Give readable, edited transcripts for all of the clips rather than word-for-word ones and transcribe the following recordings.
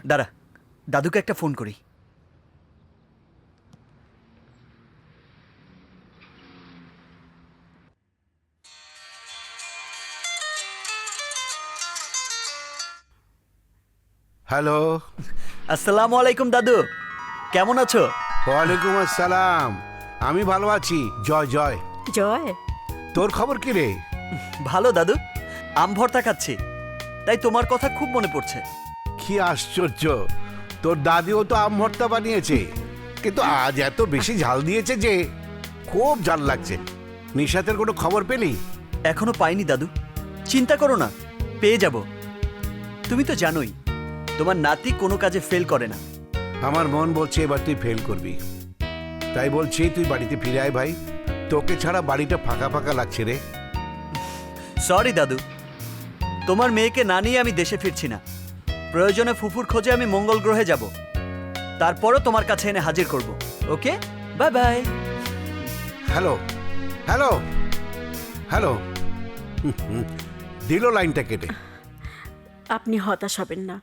দাঁড়া, দাদুকে একটা ফোন করি। হ্যালো। আসসালামু আলাইকুম দাদু, কেমন আছো? ওয়ালাইকুম আসসালাম। আমি ভালো আছি। জয় জয়। জয়, তোর খবর কি রে? ভালো দাদু, আম ভর্তা খাচ্ছি, তাই তোমার কথা খুব মনে পড়ছে। কি আশ্চর্য, তোর দাদিও তো আম ভর্তা বানিয়েছে, কিন্তু আজ এত বেশি ঝাল দিয়েছে যে খুব ঝাল লাগছে। নিশাতের কোনো খবর পেলি? এখনো পাইনি দাদু, চিন্তা করো না, পেয়ে যাব। তুমি তো জানোই তোমার নাতি কোনো কাজে ফেল করে না। আমার মন বলছে এবার তুই ফেল করবি, তাই বলছি তুই বাড়িতে ফিরে আয় ভাই। তোকে ছাড়া বাড়িটা ফাঁকা ফাঁকা লাগছে রে। সরি দাদু, তোমার মেয়েকে না নিয়ে আমি দেশে ফিরছি না। প্রয়োজনে ফুফুর খোঁজে আমি মঙ্গল গ্রহে যাব, তারপরও তোমার কাছে এনে হাজির করব। Okay, bye bye. Hello hello hello. দিল লাইনটা কেটে। আপনি হতাশ হবেন না।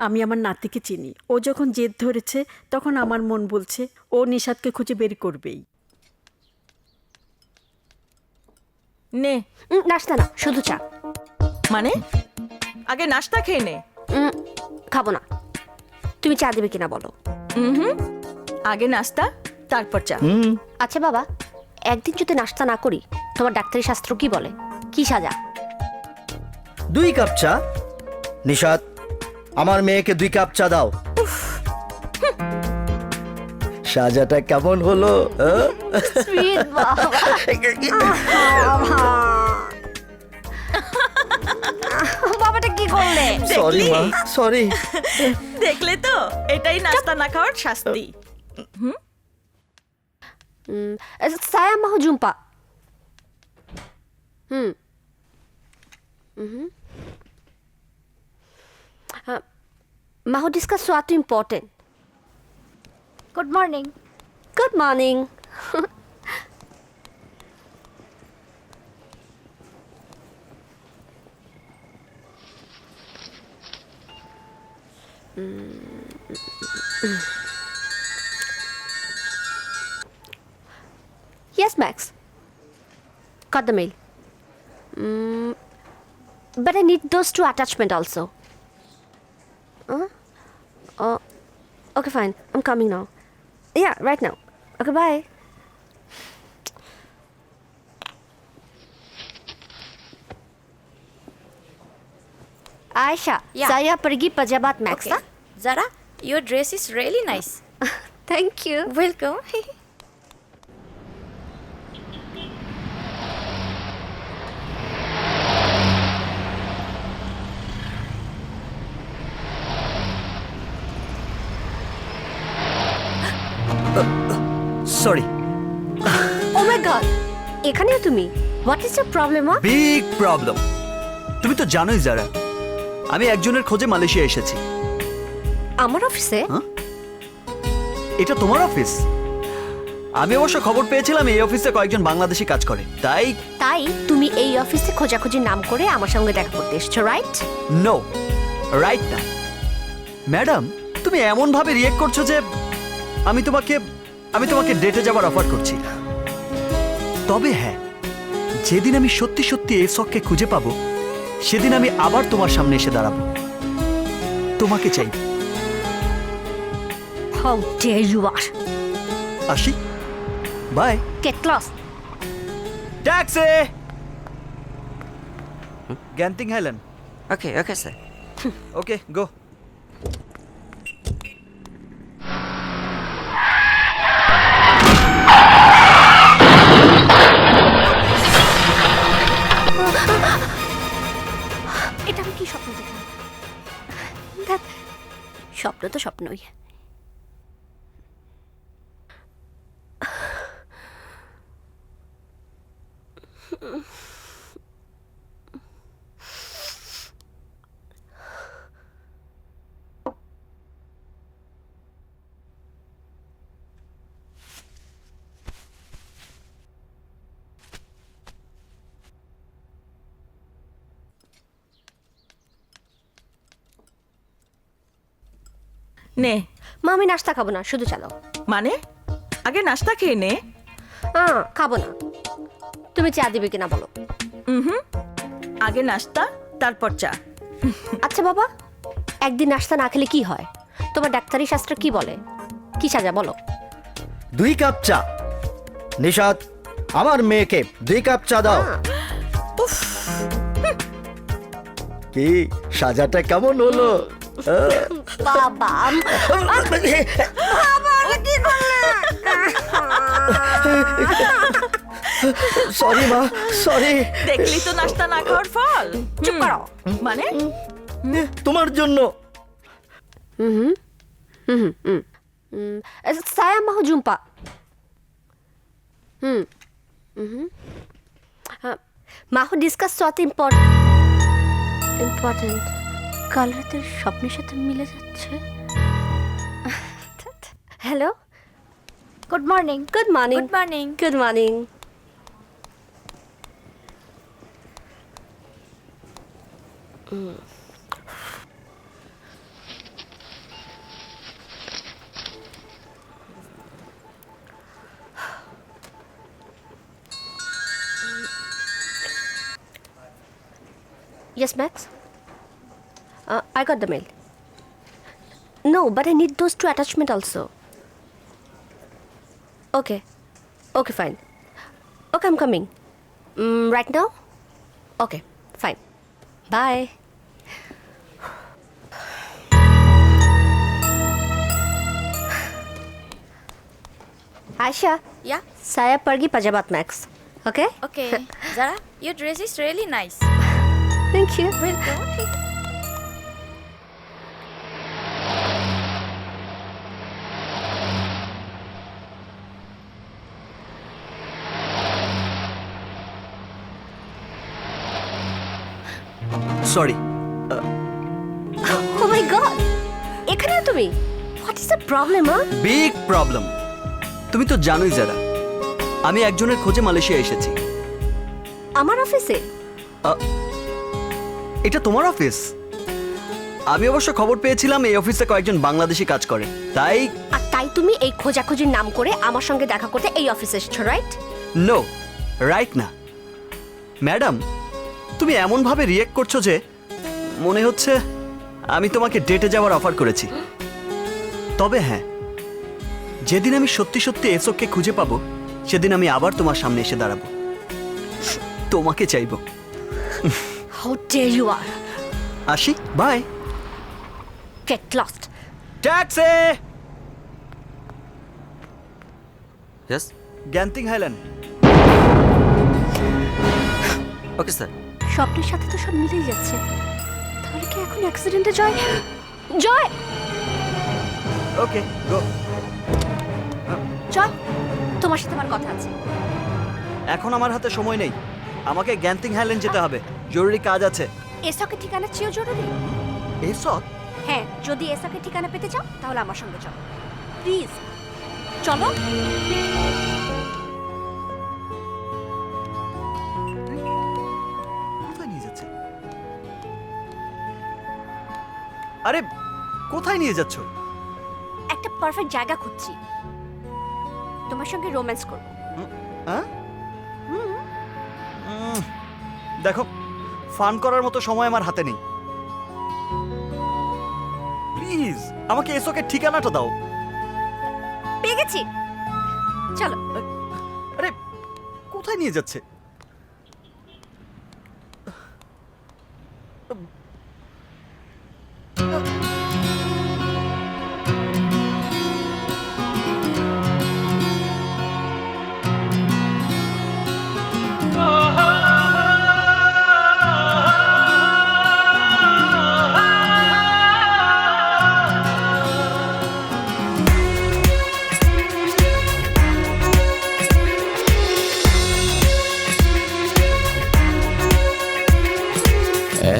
আমি আমার নাতিকে চিনি। ও যখন জেদ ধরেছে তখন আমার মন বলছে ও নিশাদকে খুঁজে বের করবেই। নে। নাস্তা না, শুধু চা। মানে আগে নাস্তা খেয়ে নে। খাবো না। তুমি চা দেবে কিনা বলো। আগে নাস্তা তারপর চা। আচ্ছা বাবা, একদিন যদি নাস্তা না করি তোমার ডাক্তারি শাস্ত্র কি বলে? কি সাজা? 2 কাপ চা। নিশাত, আমার মেয়েকে 2 কাপ চা দাও। সাজাটা কেমন হলো? সুইট বাবা। বাবাটা কি করলে? সরি মা, সরি। দেখলে তো, এটাই নাস্তা না খাওয়ার শাস্তি। Saya mau jumpa. Mau discuss sesuatu important. Good morning. Good morning. Yes, Max. Got the mail. But I need those 2 attachment also. Okay, fine. I'm coming now. Yeah, right now. Okay, bye. Aisha, Yeah. saya pergi pejabat Max. Okay. Zara, your dress is really nice. Thank you. Welcome. Sorry. Oh my god. এখানেও তুমি? What is your problem, huh? Big problem. তুমি তো জানোই যারা, আমি একজনের খোঁজে Malaysia এসেছি। আমার অফিসে? এটা তোমার অফিস? আমি অবশ্য খবর পেয়েছিলাম এই অফিসে কয়েকজন বাংলাদেশি কাজ করে, তাই তাই তুমি এই অফিসে খোঁজাখুঁজির নাম করে আমার সঙ্গে দেখা করতে এসছো, রাইট? নো, রাইট না। ম্যাডাম, তুমি এমন ভাবে রিয়েক্ট করছো যে আমি তোমাকে ডেটে যাবার অফার করছি। তবে হ্যাঁ, যেদিন আমি সত্যি সত্যি এই শখকে খুঁজে পাবো, সেদিন আমি আবার তোমার সামনে এসে দাঁড়াবো। তোমাকে চাই। How dare you are? আসি, bye. Get lost. Taxi! Genting Highland. Okay, okay, sir. Okay, go. এটা আমি কি স্বপ্ন দেখলাম? ধ্যাৎ, স্বপ্ন তো স্বপ্নই। নে। মা আমি নাস্তা খাবো না, শুধু চালাও। মানে আগে নাস্তা খেয়ে নে। খাবো না। তুমি চা দিবে কিনা বলো। আগে নাস্তা তারপর চা। আচ্ছা বাবা, একদিন নাস্তা না খেলে কি হয়? তোমার ডাক্তারি শাস্ত্র কি বলে? কি সাজা বলো? 2 কাপ চা। নিশাত, আমার মেয়েকে 2 কাপ চা দাও। কি সাজাটা কেমন হলো? বাবা সরি মা, সরি। দেখলি তো নাস্তা না খাওয়ার ফল। চুপ করো। মানে তোমার জন্য। Saya mau jumpa. Mau discuss sesuatu important. Kalra তোর স্বপ্নের সাথে মিলে যাচ্ছে। Hello, Good morning. Good morning. Good morning. Good morning. Yes, Max? I got the mail. No, but I need those 2 attachments also. Okay. Okay, fine. Okay, I'm coming. Right now? Okay, fine. Bye. Aisha, Yeah. saya pergi pejabat Max. Okay? Okay. Zara, your dress is really nice. Thank you. Welcome. Sorry. Oh my god! এখানেও তুমি? What is the problem, huh? Big problem. তুমি তো জানোই যারা, আমি একজনের খোঁজে Malaysia এসেছি। আমার অফিসে? এটা তোমার অফিস? আমি অবশ্য খবর পেয়েছিলাম এই অফিসে কয়েকজন বাংলাদেশি কাজ করে, তাই আর তাই তুমি এই খোঁজাখুঁজির নাম করে আমার সঙ্গে দেখা করতে এই অফিসে এসেছো, রাইট? নো, রাইট না। ম্যাডাম, তুমি এমনভাবে রিয়েক্ট করছো যে মনে হচ্ছে আমি তোমাকে ডেটে যাওয়ার অফার করেছি। তবে হ্যাঁ, যেদিন আমি সত্যি সত্যি এসোককে খুঁজে পাবো সেদিন আমি আবার তোমার সামনে এসে দাঁড়াবো, তোমাকে চাইবো। How dare you are! আসি, bye. Get lost! Taxi! Yes? Genting Highland. Okay, sir. স্বপ্নের সাথে তো সব মিলেই যাচ্ছে। তাহলে কি এখন অ্যাক্সিডেন্টে জয়? জয়! ওকে, গো। জয়, তোমার সাথে আমার কথা আছে। এখন আমার হাতে সময় নেই, আমাকে গ্যান্তিং হাইল্যান্ড যেতে হবে, জরুরি কাজ আছে। এসকে ঠিকানা চেয়েও জরুরি? এসক? হ্যাঁ, যদি এসকে ঠিকানা পেতে চাও তাহলে আমার সঙ্গে চলো, প্লিজ চলো। কোথায় নিয়ে যাচ্ছে? আরে কোথায় নিয়ে যাচ্ছ? একটা পারফেক্ট জায়গা খুঁজছি, তোমার সঙ্গে রোম্যান্স করব। হ্যাঁ? দেখো, ফান করার মতো সময় আমার হাতে নেই। প্লিজ আমাকে এসকের ঠিকানাটা দাও। পেয়ে গেছি, চলো। আরে কোথায় নিয়ে যাচ্ছে?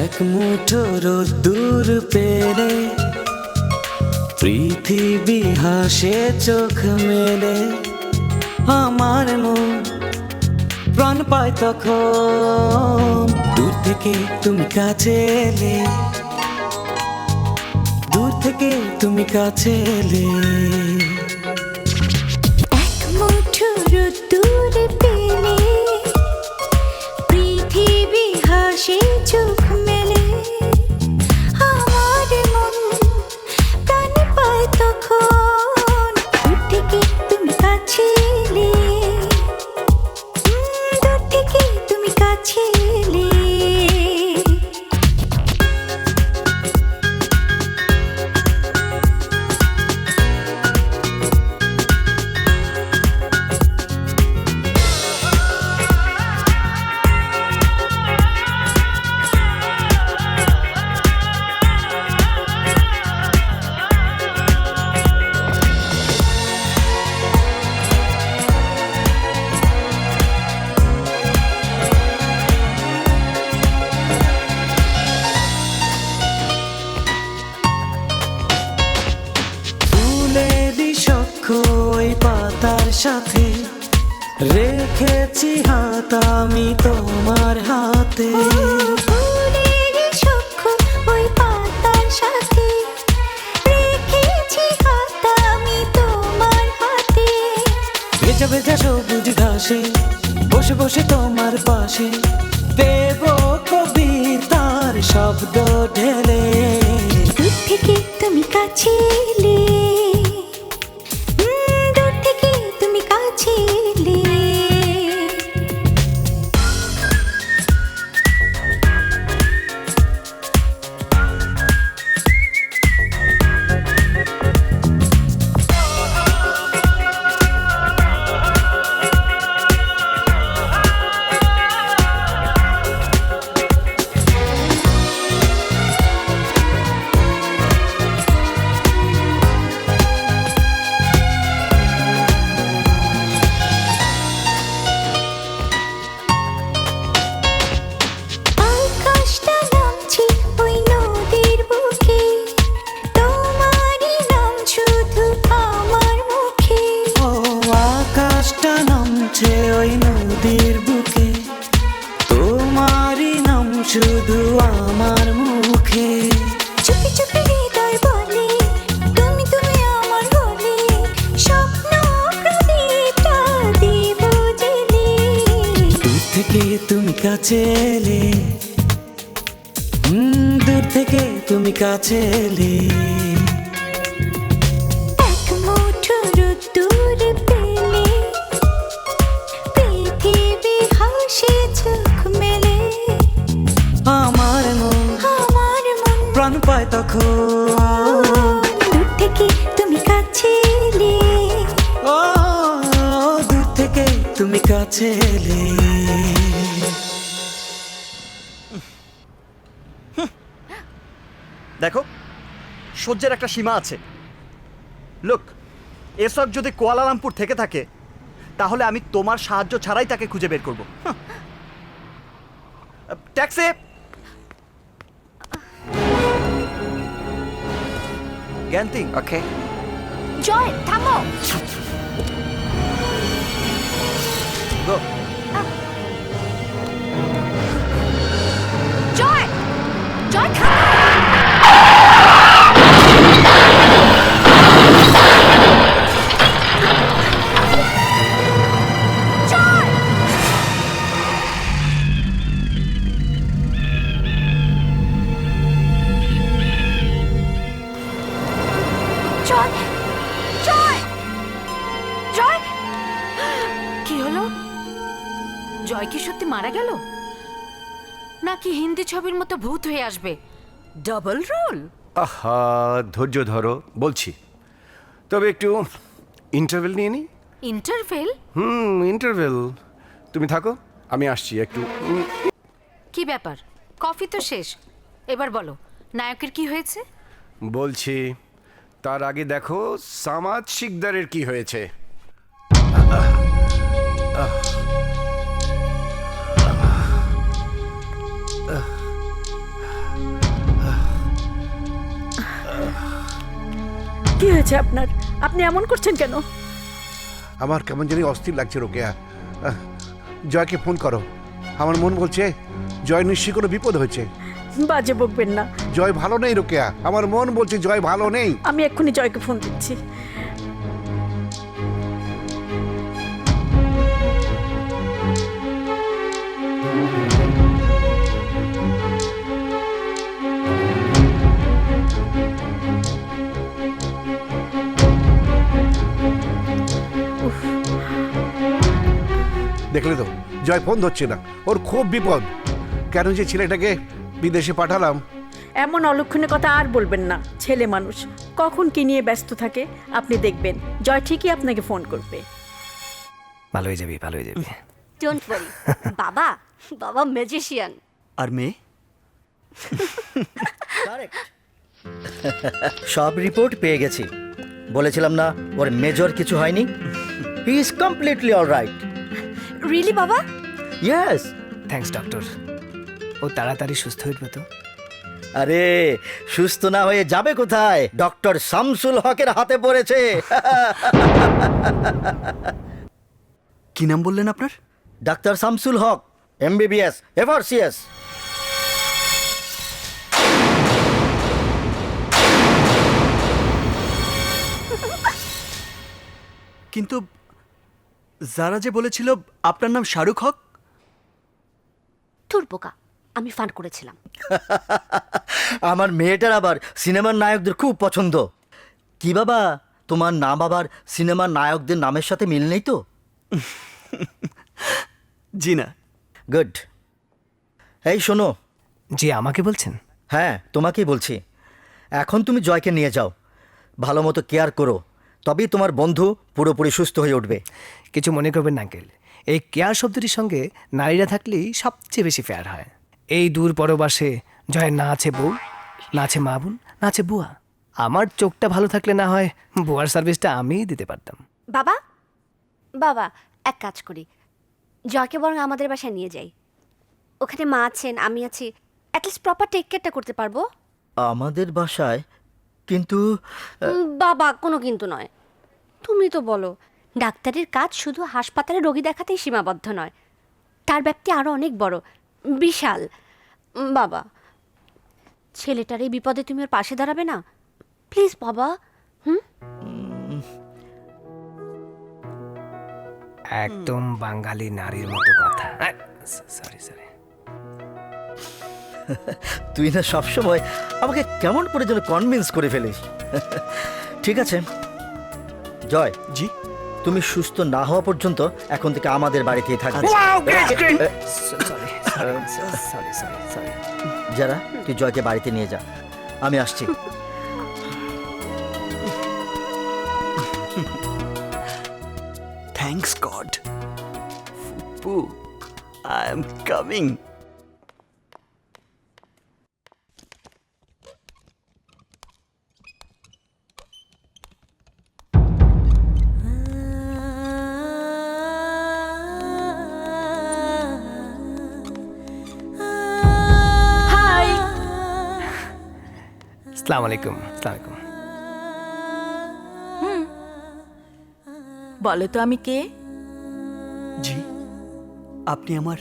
এক মুঠো রোদ্দুর পেলে পৃথিবী হাসে চোখ মেলে, আমার মন প্রাণ পায় তখন। দূর থেকে তুমি কাছে এলে, দূর থেকে তুমি কাছে এলে এক মুঠো রোদ্দুর পেলে পৃথিবী হাসে চোখ মেলে আমার মন প্রাণ পায় তখন দূর থেকে তুমি কাছে এলে দূর থেকে তুমি কাছে এলে ফুলেরই সখ্য ওই পাতার সাথে রেখেছি হাত আমি তোমার হাতে ফুলের সখ্য ওই পাতার সাথে রেখেছি হাত আমি তোমার হাতে ভেজা ভেজা সবুজ ঘাসে বসে বসে তোমার পাশে দেব কবিতার শব্দ ঢেলে দূর থেকে তুমি কাছে এলে দূর থেকে তুমি কাছে এলে আকাশটা নামছে ওই নদীর বুকে তোমারই নাম শুধু আমার মুখে ও আকাশটা নামছে ওই নদীর বুকে তোমারই নাম শুধু আমার মুখে চুপি চুপি হৃদয় বলে তুমি তুমি আমার বলে স্বপ্ন প্রদীপটা দেব জেলে দূর থেকে তুমি কাছে এলে দূর থেকে তুমি কাছে এলে এক মুঠো রোদ্দুর পেলে পৃথিবী হাসে চোখ মেলে আমার মন প্রাণ পায় তখন দূর থেকে তুমি কাছে এলে ও দূর থেকে তুমি কাছে এলে দেখো সহ্যের একটা সীমা আছে। লুক, এসব যদি কুয়ালালামপুর থেকে থাকে তাহলে আমি তোমার সাহায্য ছাড়াই তাকে খুঁজে বের করব। ট্যাক্সি! জ্ঞানতিং, ওকে জয় থামো গো। জয় জয় থামো জয় জয় জয় জয় কি হলো? জয় কি সত্যি মারা গেল নাকি হিন্দি ছবির মতো ভূত হয়ে আসবে? Double role? আহা, ধৈর্য ধরো, বলছি। তবে একটু ইন্টারভেল নিয়ে নিই। ইন্টারভেল? ইন্টারভেল। তুমি থাকো, আমি আসছি একটু। কি ব্যাপার? কফি তো শেষ, এবার বলো নায়কের কি হয়েছে? বলছি, তার আগে দেখো সামাদ শিকদারের কি হয়েছে। কি হয়েছে আপনার? আপনি এমন করছেন কেন? আমার কেমন জানি অস্থির লাগছে রোকেয়া। জয়কে ফোন করো। আমার মন বলছে জয় নিশ্চয়ই কোনো বিপদ হয়েছে। বাজে বকবেন না। জয় ভালো নেই রোকেয়া, আমার মন বলছে জয় ভালো নেই। আমি এক্ষুনি জয়কে ফোন দিচ্ছি। দেখলে তো জয় ফোন ধরছে না, ওর খুব বিপদ। কেন যে ছেলেটাকে বিদেশে পাঠালাম। এমন অলক্ষণের কথা আর বলবেন না, ছেলে মানুষ কখন কি নিয়ে ব্যস্ত থাকে। আপনি দেখবেন জয় ঠিকই আপনাকে ফোন করবে। ভালো হয়ে যাবি, ভালো হয়ে যাবি। Don't worry. বাবা, বাবা ম্যাজিশিয়ান। আর মেয়ে? Correct. সব রিপোর্ট পেয়ে গেছি। বলেছিলাম না ওর মেজর কিছু হয়নি। He is completely alright. Really বাবা? ইয়েস। Thanks doctor. ও তাড়াতাড়ি সুস্থ হয়ে উঠবে তো? আরে সুস্থ না হয়ে যাবে কোথায়? ডক্টর শামসুল হকের হাতে পড়েছে। কি নাম বললেন আপনার? ডাক্তার শামসুল হক, MBBS, FRCS। কিন্তু যারা যে বলেছিল আপনার নাম শাহরুখ হক। তোর বোকা, আমি ফান করেছিলাম। আমার মেয়েটার আবার সিনেমার নায়কদের খুব পছন্দ। কি বাবা, তোমার নাম আবার সিনেমার নায়কদের নামের সাথে মিল নেই তো? জি না। গুড। এই শোনো। জি, আমাকে বলছেন? হ্যাঁ, তোমাকেই বলছি। এখন তুমি জয়কে নিয়ে যাও, ভালো মতো কেয়ার করো, তবেই তোমার বন্ধু পুরোপুরি সুস্থ হয়ে উঠবে। কিছু মনে করবেন না আঙ্কেল, এই কেয়ার শব্দটির সঙ্গে নারীরা থাকলেই সবচেয়ে বেশি ফেয়ার হয়। এই দূর পরবাসে জয়ের না আছে বউ, না আছে মা বোন, না আছে বুয়া। আমার চোখটা ভালো থাকলে না হয় বুয়ার সার্ভিসটা আমিই দিতে পারতাম। বাবা, বাবা এক কাজ করি, জয়কে বরং আমাদের বাসায় নিয়ে যাই। ওখানে মা আছেন, আমি আছি, অ্যাটলিস্ট প্রপার টেক কেয়ারটা করতে পারবো। আমাদের বাসায়? কিন্তু বাবা, কোনো কিন্তু নয়। তুমি তো বলো ডাক্তারের কাজ শুধু হাসপাতালে রোগী দেখাতেই সীমাবদ্ধ নয়, তার ব্যাপ্তি আরও অনেক বড়, বিশাল। বাবা, ছেলেটার এই বিপদে তুমি ওর পাশে দাঁড়াবে না প্লিজ বাবা? একদম বাঙালি নারীর মতো কথা। Sorry sorry. তুই না সবসময় আমাকে কেমন করে যেন কনভিন্স করে ফেলিস। ঠিক আছে জয়, জি। তুমি সুস্থ না হওয়া পর্যন্ত এখন থেকে আমাদের বাড়িতেই থাকবে। Sorry sorry sorry sorry. যারা, তুই জয়কে বাড়িতে নিয়ে যা, আমি আসছি। Thanks god. ফুপু, আই এম কামিং। হাই। আসসালামু আলাইকুম। আসসালামু আলাইকুম। বলো তো আমি কে? জি, আপনি আমার,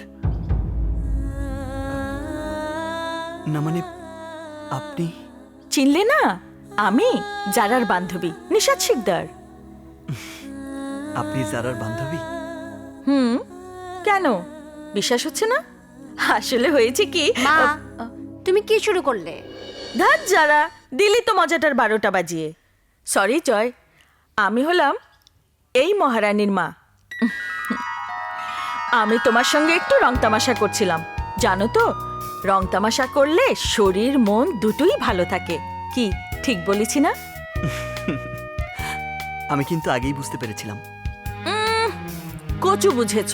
না মানে আপনি চিনলে না? আমি জারার বান্ধবী নিশাত শিকদার। আপনি যারার বান্ধবী? কেন বিশ্বাস হচ্ছে না? আসলে হয়েছে কি, মা, তুমি কি শুরু করলে? ধাত যারা দিলি তো মজাটার 12টা বাজিয়ে। সরি জয়, আমি হলাম এই মহারানীর মা। আমি তোমার সঙ্গে একটু রং তামাশা করছিলাম। জানো তো, রং তামাশা করলে শরীর মন দুটোই ভালো থাকে। কি ঠিক বলেছি না? আমি কিন্তু আগেই বুঝতে পেরেছিলাম। কচু বুঝেছ।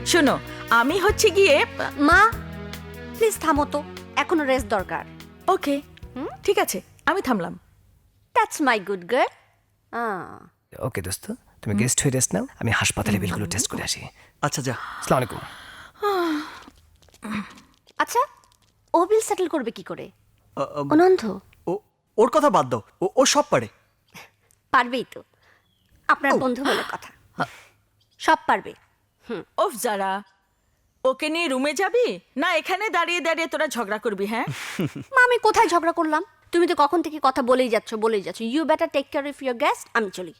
শোনো, আমি হচ্ছে গিয়ে মা প্লিজ থামো তো, এখনো রেস্ট দরকার। ওকে ঠিক আছে, আমি থামলাম। That's my good girl. Okay দোস্ত, তুমি গেস্ট হয়ে রেস্ট নাও, আমি হাসপাতালে বিলগুলো টেস্ট করে আসি। আচ্ছা যা। আসসালামু আলাইকুম। আচ্ছা, ও বিল সেটেল করবে কি করে? আ- আ- অনন্ত ওর কথা বাদ দাও, ও সব পারে। পারবেই তো, আপনার বন্ধু বলে কথা, সব পারবে। ওফ যারা, ওকে নিয়ে রুমে যাবি না এখানে দাঁড়িয়ে দাঁড়িয়ে তোরা ঝগড়া করবি? হ্যাঁ, মা আমি কোথায় ঝগড়া করলাম? তুমি তো কখন থেকে কথা বলেই যাচ্ছ। You better take care of your guest. আমি চলি।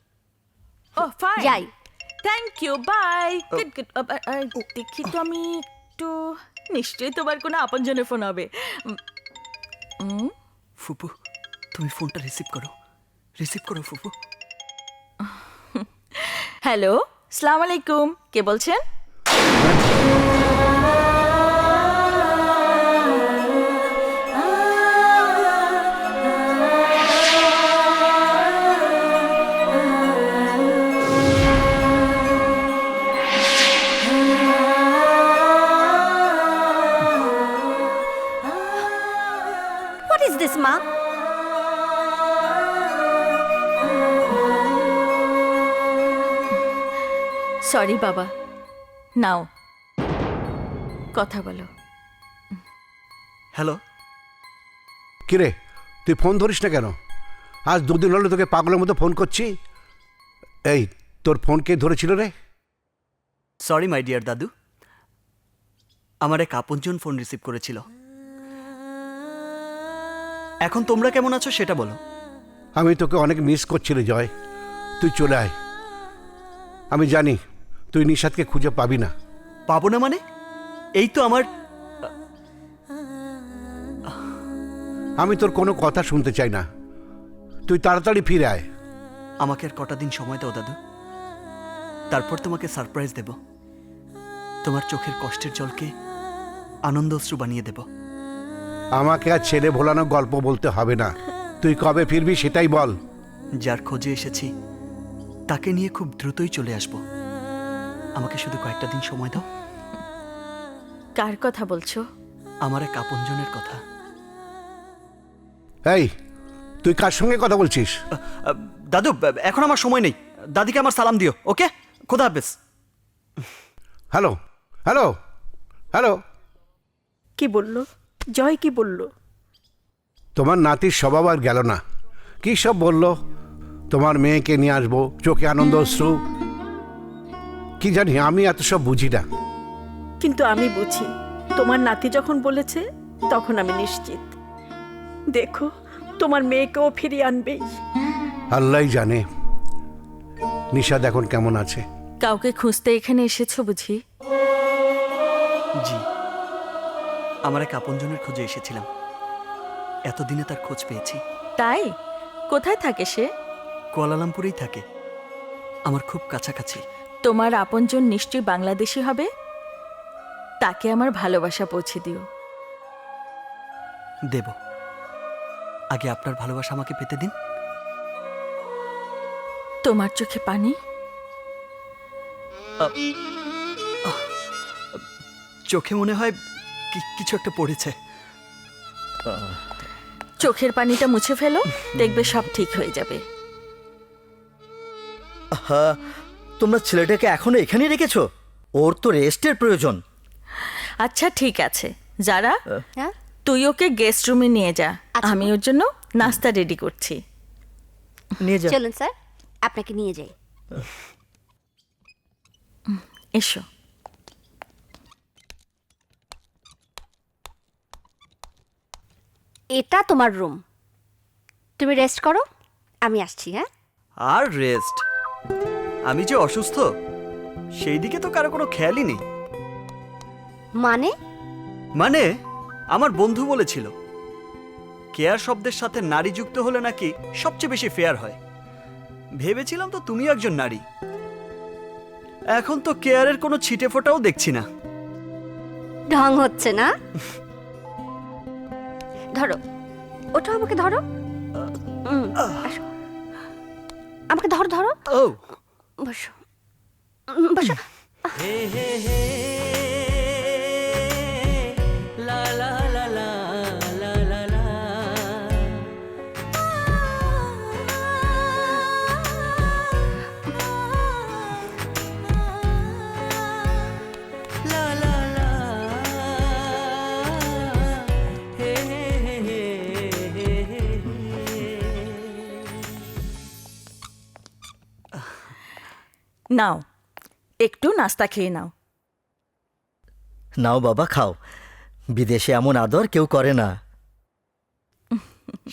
ও ফাইন, যাই। Thank you, bye. Good good. দেখি তো আমি একটু, নিশ্চয়ই তোমার কোনো আপনজনের ফোন হবে। ফুপু তুমি ফোনটা রিসিভ করো ফুপু। হ্যালো, সালাম আলাইকুম, কে বলছেন? হোয়াট ইজ দিস মা? সরি বাবা, নাও কথা বলো। হ্যালো, কিরে তুই ফোন ধরিস না কেন? আজ 2 দিন হলো তোকে পাগলের মতো ফোন করছি। এই তোর ফোন কে ধরেছিল রে? সরি মাই ডিয়ার দাদু, আমার এক আপনজন ফোন রিসিভ করেছিল। এখন তোমরা কেমন আছো সেটা বলো। আমি তোকে অনেক মিস করছি রে জয়। তুই চলে আয়। আমি জানি তুই নিশাদকে খুঁজে পাবি না। পাবো না মানে? এই তো আমার আমি তোর কোনো কথা শুনতে চাই না। তুই তাড়াতাড়ি ফিরে আয়। আমাকে আর কটা দিন সময় দাও দাদু, তারপর তোমাকে সারপ্রাইজ দেব। তোমার চোখের কষ্টের জলকে আনন্দ অশ্রু বানিয়ে দেব। আমাকে আর ছেলে ভোলানো গল্প বলতে হবে না। তুই কবে ফিরবি সেটাই বল। যার খোঁজে এসেছি তাকে নিয়ে খুব দ্রুতই চলে আসব। আমাকে শুধু কয়েকটা দিন সময় দাও। কার কথা বলছো? আমার এক আপনজনের কথা। এই তুই কার সঙ্গে কথা বলছিস? দাদু এখন আমার সময় নেই, দাদিকে আমার সালাম দিও। ওকে, খোদা হাফেজ। Hello hello hello. কি বললো জয়? কি বললো? তোমার নাতির স্বভাব আর গেল না। কি সব বললো, তোমার মেয়েকে নিয়ে আসবো, চোখে আনন্দ অশ্রু। কি জানি, আমি এত সব বুঝি না। কিন্তু আমি বুঝি। তোমার নাতি যখন বলেছে তখন আমি নিশ্চিত। দেখো তোমার মেয়েকেও ফিরিয়ে আনবেই। আল্লাহই জানে নিশাদ এখন কেমন আছে। কাউকে খুঁজতে এখানে এসেছো বুঝি? জি, আমার এক আপনজনের খোঁজে এসেছিলাম। এতদিনে তার খোঁজ পেয়েছি। তাই? কোথায় থাকে সে? কুয়ালালামপুরেই থাকে, আমার খুব কাছাকাছি। তোমার আপনজন নিশ্চয়ই বাংলাদেশি হবে। তাকে আমার ভালোবাসা পৌঁছে দিও। দেব, আগে আপনার ভালোবাসা আমাকে পেতে দিন। তোমার চোখে পানি? চোখে মনে হয় কিছু একটা পড়েছে। চোখের পানিটা মুছে ফেলো, দেখবে সব ঠিক হয়ে যাবে। হ্যাঁ, তোমরা ছেলেটাকে এখনো এখানেই রেখেছো? ওর তো রেস্টের প্রয়োজন। আচ্ছা ঠিক আছে, যারা হ্যাঁ তুই ওকে গেস্ট রুমে নিয়ে যা। আচ্ছা। আমি ওর জন্য নাস্তা রেডি করছি। নিয়ে যা। চলুন স্যার, আপনাকে নিয়ে যাই। এসো। এটা তোমার রুম। তুমি রেস্ট করো, আমি আসছি। হ্যাঁ আর রেস্ট? আমি যে অসুস্থ সেই দিকে তো কারো কোনো খেয়ালই নেই। মানে? মানে আমার বন্ধু বলেছিল কেয়ার শব্দের সাথে নারী যুক্ত হলে নাকি সবচেয়ে বেশি ফেয়ার হয়। ভেবেছিলাম তো তুমি একজন নারী। এখন তো কেয়ারের কোনো ছিটে ফোটাও দেখছি না। ঢং হচ্ছে না? ধরো, ওটা আমাকে ধরো। আসো। আমাকে ধরো ধরো। ও বসো বসো। নাও, একটু নাস্তা খেয়ে নাও। নাও বাবা খাও, বিদেশে এমন আদর কেউ করে না।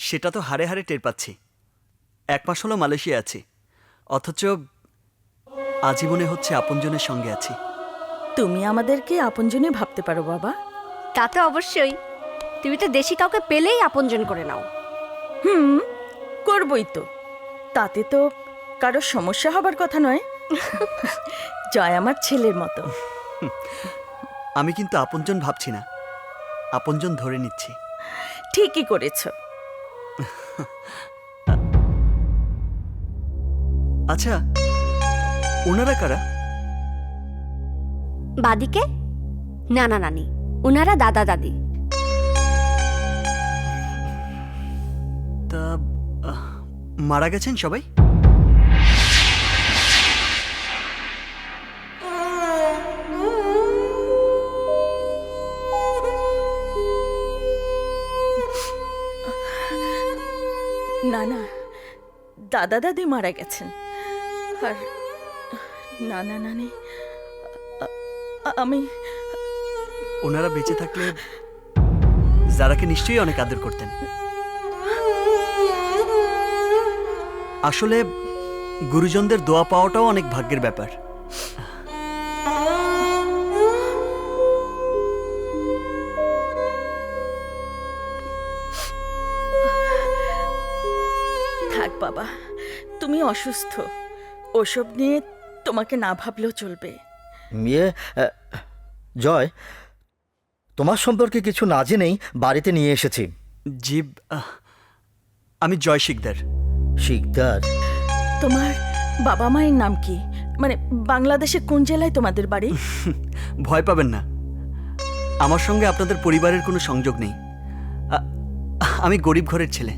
সেটা তো হাড়ে হাড়ে টের পাচ্ছি। 1 মাস হলো মালয়েশিয়া আছি, অথচ আজীবনে হচ্ছে আপনজনের সঙ্গে আছি। তুমি আমাদেরকে আপনজনে ভাবতে পারো বাবা। তা তো অবশ্যই, তুমি তো দেশি কাউকে পেলেই আপনজন করে নাও। করবই তো, তাতে তো কারো সমস্যা হবার কথা নয়। জয় আমার ছেলের মতো। আমি কিন্তু আপনজন ভাবছি না, আপনজন ধরে নিচ্ছি। ঠিকই করেছো। আচ্ছা, ওনারা কারা? বাদিকে নানা নানি, ওনারা দাদা দাদি। তা মারা গেছেন সবাই? না না, দাদা দাদি মারা গেছেন, আর নানা নানি আমি। ওনারা বেঁচে থাকলে যারাকে নিশ্চয়ই অনেক আদর করতেন। আসলে গুরুজনদের দোয়া পাওয়াটাও অনেক ভাগ্যের ব্যাপার। থাক বাবা, তুমি অসুস্থ, ওসব নিয়ে তোমাকে না ভাবলেও চলবে। ইয়ে জয়, তোমার সম্পর্কে কিছু না জেনেই বাড়িতে নিয়ে এসেছি। জি, আমি জয় শিকদার। শিকদার? তোমার বাবা মায়ের নাম কি? মানে বাংলাদেশে কোন জেলায় তোমাদের বাড়ি? ভয় পাবেন না, আমার সঙ্গে আপনাদের পরিবারের কোনো সংযোগ নেই। আমি গরিব ঘরের ছেলে।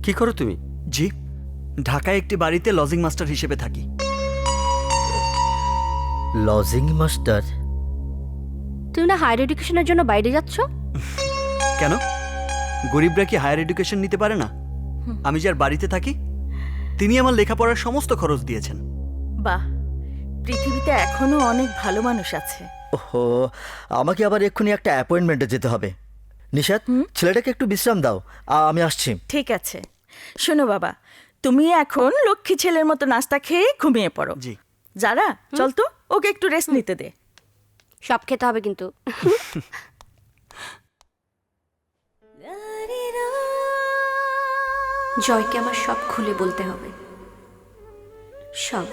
কি করো তুমি? জি, ঢাকায় একটি বাড়িতে লজিং মাস্টার হিসেবে থাকি। Lodging master? তুমি না হায়ার এডুকেশনের জন্য বাইরে যাচ্ছ? কেন, গরিবরা কি হায়ার এডুকেশন নিতে পারে না? আমি যার বাড়িতে থাকি তিনি আমার লেখাপড়ার সমস্ত খরচ দিয়েছেন। বাহ, পৃথিবীতে এখনো অনেক ভালো মানুষ আছে। ওহো, আমাকে আবার এক্ষুনি একটা অ্যাপয়েন্টমেন্টে যেতে হবে। নিশাত, ছেলেটাকে একটু বিশ্রাম দাও, আমি আসছি। ঠিক আছে, শোনো বাবা, তুমি এখন লক্ষ্মী ছেলের মতো নাস্তা খেয়ে ঘুমিয়ে পড়ো। জি। যারা, চল তো ওকে একটু রেস্ট নিতে দে। সব খেতে হবে কিন্তু। জয়কে আমার সব খুলে বলতে হবে, সব।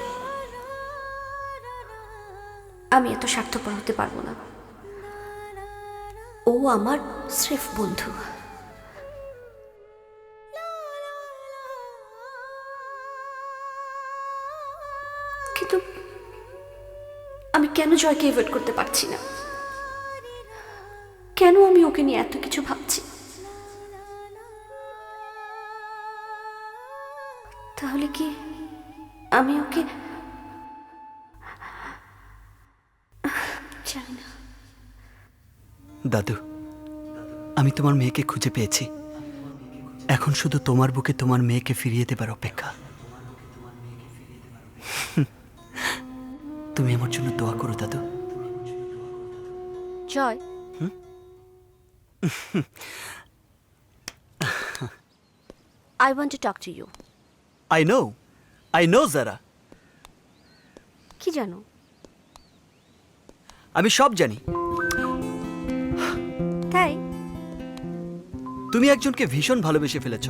আমি এত স্বার্থপর হতে পারবো না। ও আমার স্রেফ বন্ধু। কিন্তু আমি কেন জয়কে এভয়েড করতে পারছি না? কেন আমি ওকে নিয়ে এত কিছু ভাবছি? তাহলে কি আমি ওকে জানি না। দাদু, আমি তোমার মেয়েকে খুঁজে পেয়েছি। এখন শুধু তোমার বুকে তোমার মেয়েকে ফিরিয়ে দেবার অপেক্ষা। তুমি আমার জন্য দোয়া করো দাদু। জয়, I want to talk to you. I know যারা। কি জানো? আমি সব জানি। তাই? তুমি একজনকে ভীষণ ভালোবেসে ফেলেছ।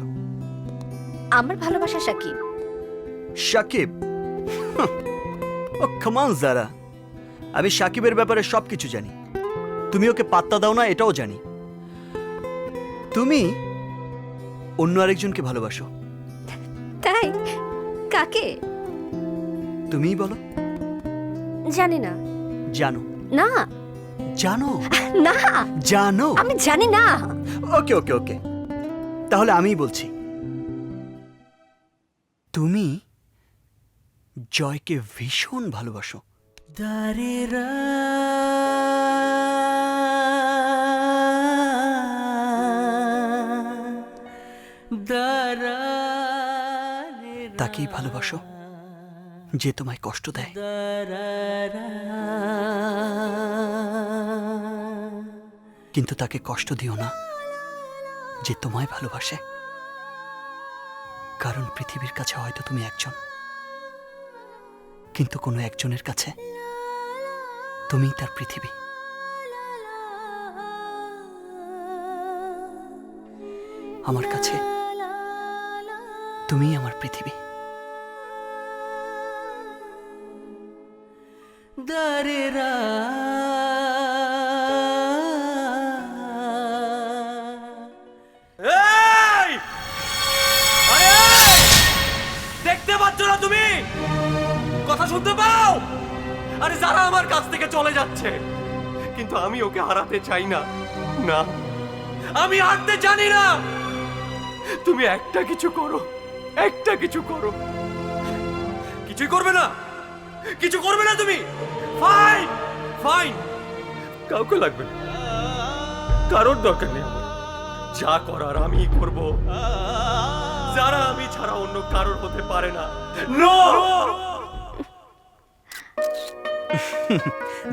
আমার ভালোবাসা সাকিব। সাকিব? ও কামান যারা, আমি সাকিবের ব্যাপারে সবকিছু জানি। তুমি ওকে পাত্তা দাও না এটাও জানি। তুমি অন্য আরেকজনকে ভালোবাসো। তাই? কাকে? তুমিই বলো। জানি না। জানো? না। জানো? না। জানো? আমি জানি না। ওকে ওকে ওকে, তাহলে আমিই বলছি। তুমি জয়কে ভীষণ ভালোবাসো। তাকেই ভালোবাসো যে তোমায় কষ্ট দেয়। কিন্তু তাকে কষ্ট দিও না যে তোমায় ভালোবাসে, কারণ পৃথিবীর কাছে হয়তো তুমি একজন, কিন্তু কোনো একজনের কাছে তুমিই তার পৃথিবী। আমার কাছে তুমিই আমার পৃথিবী। দেখতে পাচ্ছ না তুমি? কথা শুনতে পাও? আরে যারা আমার কাছ থেকে চলে যাচ্ছে, কিন্তু আমি ওকে হারাতে চাই না। না, আমি হারতে জানি না। তুমি একটা কিছু করো, একটা কিছু করো। কিছুই করবে না, কিছু করবে না তুমি? ফাইন ফাইন, কাউকে লাগবে না, কারোর দরকার নেই আমার। যা করার আমি করব। যারা আমি ছাড়া অন্য কারোর হতে পারে না। নো!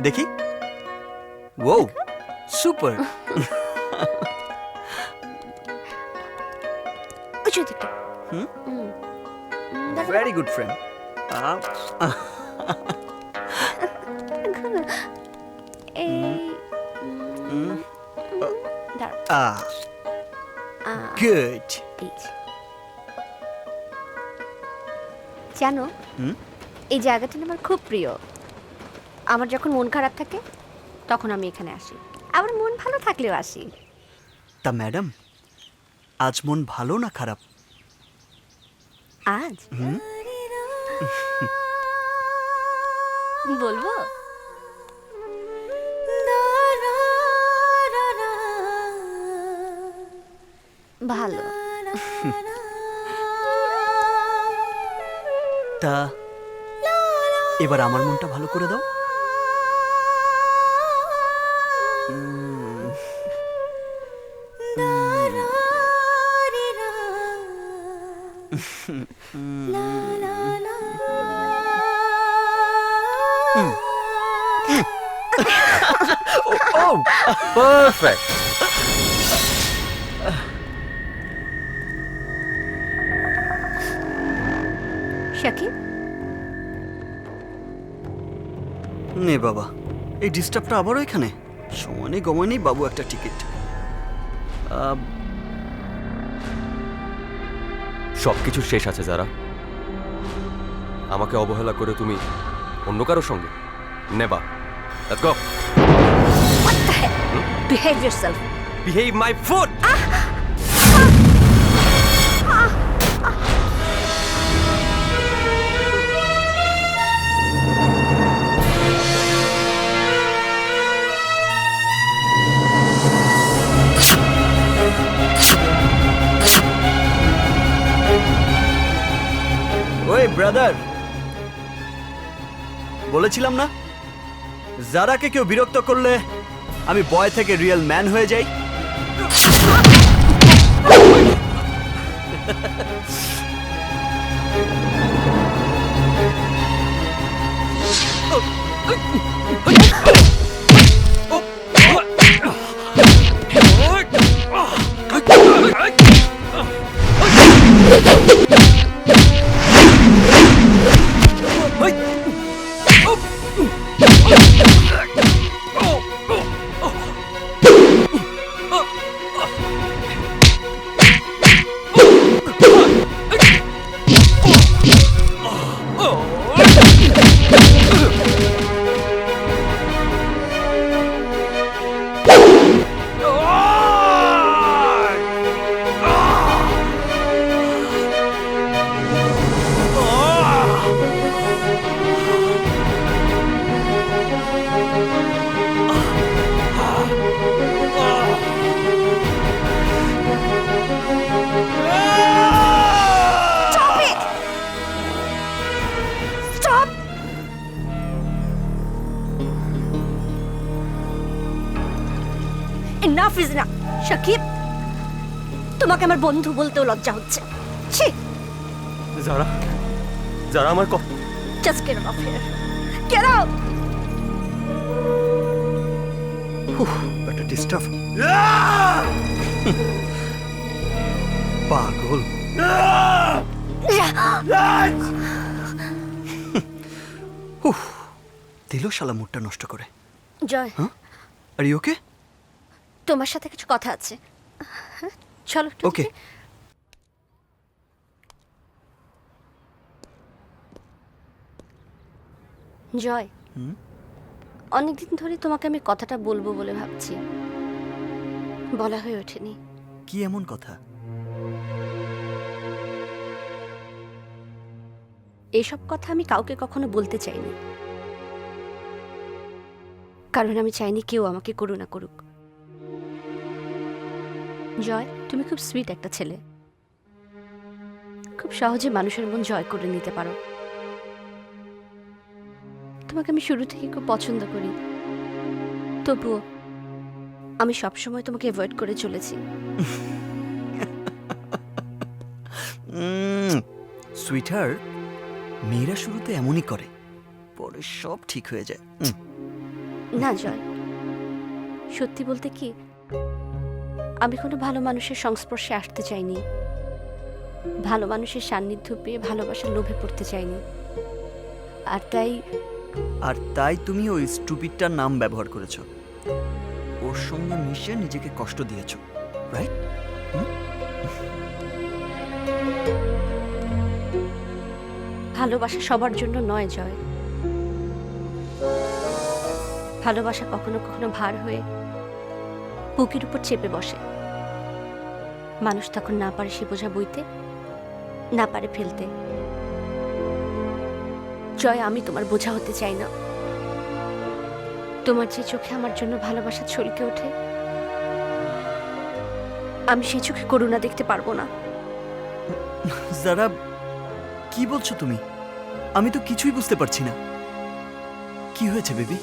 দেখি, ও super. Very good friend. Good. জানো, এই জায়গাটা না আমার খুব প্রিয়। আমার যখন মন খারাপ থাকে তখন আমি এখানে আসি, আবার মন ভালো থাকলেও আসি। তা ম্যাডাম, আজ মন ভালো না খারাপ? আজ বলবো? ভালো। তা এবার আমার মনটা ভালো করে দাও। Oh, perfect. শাকিব, নে বাবা, এই ডিস্টার্বটা আবারও এখানে। সময় নেই গময় নেই, বাবু একটা টিকিট। সবকিছু শেষ আছে যারা। আমাকে অবহেলা করে তুমি অন্য কারোর সঙ্গে নেবা। Let's go. Behave yourself. Behave my foot. ওই ব্রাদার, বলেছিলাম না যারাকে কেউ বিরক্ত করলে আমি বয় থেকে রিয়েল ম্যান হয়ে যাই। Enough is enough. শাকিব, তোমাকে আমার বন্ধু বলতেও লজ্জা হচ্ছে। ছি। যারা যারা আমার Just get out of here. Get out. একটা ডিস্টার্ব পাগল। দিল শালা মুডটা নষ্ট করে। জয়, আর ইউ ওকে? তোমার সাথে কিছু কথা আছে। চলো একটু ওকে। দেখি। জয়, অনেকদিন ধরে তোমাকে আমি কথাটা বলবো বলে ভাবছি, বলা হয়ে ওঠেনি। কি এমন কথা? এসব কথা আমি কাউকে কখনো বলতে চাইনি, কারণ আমি চাইনি কেউ আমাকে করুণা করুক। জয়, তুমি খুব সুইট একটা ছেলে, খুব সহজে মানুষের মন জয় করে নিতে পারো। তোমাকে আমি শুরু থেকে খুব পছন্দ করি, তবুও আমি সবসময় তোমাকে অ্যাভয়েড করে চলেছি। সুইটার, মেয়েরা শুরুতে এমনই করে, পরে সব ঠিক হয়ে যায়। না জয়, সত্যি বলতে কি, আমি কোনো ভালো মানুষের সংস্পর্শে আসতে চাইনি, ভালো মানুষের সান্নিধ্য পেয়ে ভালোবাসার লোভে পড়তে চাইনি। আর তাই তুমি ওই স্টুপিডটার নাম ব্যবহার করেছো, ওর সঙ্গে মিশে নিজেকে কষ্ট দিয়েছো, রাইট? ভালোবাসা সবার জন্য নয় জয়। ভালোবাসা কখনো কখনো ভার হয়ে বুকের উপর চেপে বসে, মানুষ তখন না পারে সে বোঝা বইতে, না পারে ফেলতে। জয়, আমি তোমার বোঝা হতে চাই না। তোমার যে চোখে আমার জন্য ভালোবাসা ছলকে ওঠে, আমি সেই চোখে করুণা দেখতে পারবো না। যারা, কি বলছো তুমি? আমি তো কিছুই বুঝতে পারছি না। কি হয়েছে বেবি?